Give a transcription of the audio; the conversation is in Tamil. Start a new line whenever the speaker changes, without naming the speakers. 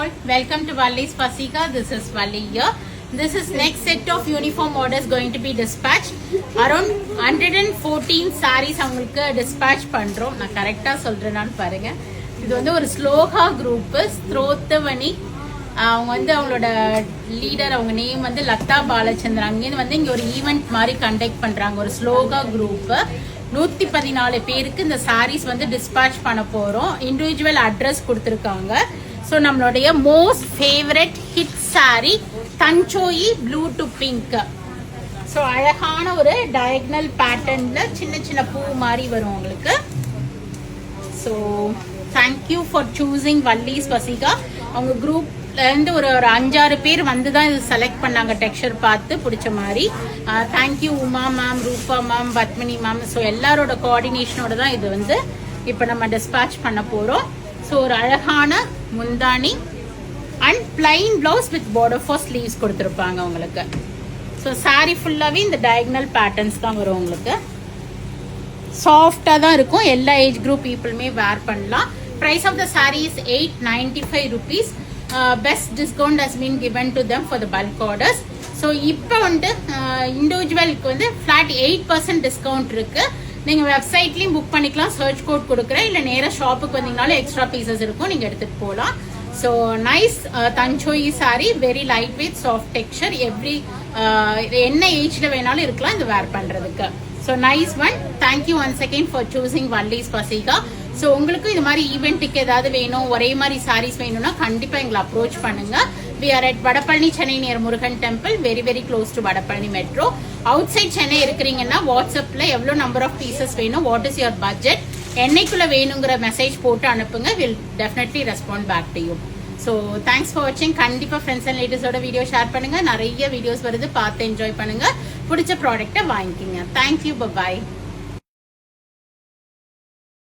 all, welcome to Valli's Pasika. This is Valli here. This is next set of uniform orders going to be dispatched. Around 114 sarees அவங்களுக்கு dispatch பண்றோம். நான் கரெக்ட்டா சொல்றேனான்னு பாருங்க. இது வந்து ஒரு ஸ்லோகா குரூப் ஸ்ரோத்தவனி. அவங்க வந்து அவங்களோட லீடர், அவங்க நேம் வந்து லதா பாலச்சந்திரன். அங்கேருந்து வந்து இங்க ஒரு ஈவெண்ட் மாதிரி கண்டக்ட் பண்றாங்க. ஒரு ஸ்லோகா குரூப் 114 பேருக்கு இந்த சாரீஸ் வந்து டிஸ்பேட்ச் பண்ண போறோம். இண்டிவிஜுவல் அட்ரஸ் கொடுத்துருக்காங்க. ஸோ நம்மளுடைய most favourite hit sari Tanchoi blue to pink. So அழகான ஒரு டயக்னல் பேட்டர்ன்ல சின்ன சின்ன பூ மாதிரி வரும் உங்களுக்கு. So thank you for choosing Vallis Pasika. அவங்க குரூப்ல இருந்து ஒரு 5-6 பேர் வந்து தான் இது செலக்ட் பண்ணாங்க, டெக்ஸ்சர் பார்த்து பிடிச்ச மாதிரி. தேங்க்யூ உமா மேம், ரூபா மேம், பத்மினி மேம். ஸோ எல்லாரோட கோஆர்டினேஷனோட தான் இது வந்து இப்போ நம்ம டிஸ்பேட்ச் பண்ண போகிறோம். ஸோ ஒரு அழகான முந்தானி and plain blouse with border for sleeves கொடுத்துருப்பாங்க உங்களுக்கு. ஸோ சாரி ஃபுல்லாகவே இந்த டயக்னல் பேட்டர்ன்ஸ் தான் வரும் உங்களுக்கு. சாஃப்டாக தான் இருக்கும், எல்லா ஏஜ் குரூப் பீப்புளுமே வேர் பண்ணலாம். Price of the sari is 895 rupees. Best discount has been given to them for the bulk orders. So இப்போ வந்து இண்டிவிஜுவலுக்கு வந்து ஃபிளாட் 8% டிஸ்கவுண்ட் இருக்கு. நீங்கள் வெப்சைட்லேயும் புக் பண்ணிக்கலாம், சர்ச் கோட் கொடுக்குறேன். இல்லை நேராக ஷாப்புக்கு வந்தீங்கனாலும் எக்ஸ்ட்ரா பீசஸ் இருக்கும், நீங்கள் எடுத்துகிட்டு போகலாம். So nice Tanchoi sari, very light weight, soft texture. என்ன ஏஜ்ல வேணாலும் இருக்கலாம் இது வேர் பண்றதுக்கு. So nice one. Thank you once again for choosing Vallis Pasika. So உங்களுக்கு இது மாதிரி ஈவெண்ட்டுக்கு ஏதாவது வேணும், ஒரே மாதிரி சாரீஸ் வேணும்னா கண்டிப்பாக எங்களை அப்ரோச் பண்ணுங்க. We are at Vadapalani, Chennai, near Murugan temple, very very close to Vadapalani metro. Outside Chennai இருக்கிறீங்கன்னா வாட்ஸ்அப்ல எவ்வளோ நம்பர் ஆஃப் பீசஸ் வேணும், வாட் இஸ் யுவர் பட்ஜெட், என்னைக்குள்ள வேணுங்கிற மெசேஜ் போட்டு அனுப்புங்க. Will definitely respond back to you. So thanks for வாட்சிங். கண்டிப்பாக ஃப்ரெண்ட்ஸ் அண்ட் ரிலேட்டிவ்ஸோட வீடியோ ஷேர் பண்ணுங்க. நிறைய வீடியோஸ் வருது, பார்த்து என்ஜாய் பண்ணுங்க. பிடிச்ச ப்ராடக்ட்டை வாங்கிக்கிங்க. தேங்க்யூ, பாய்.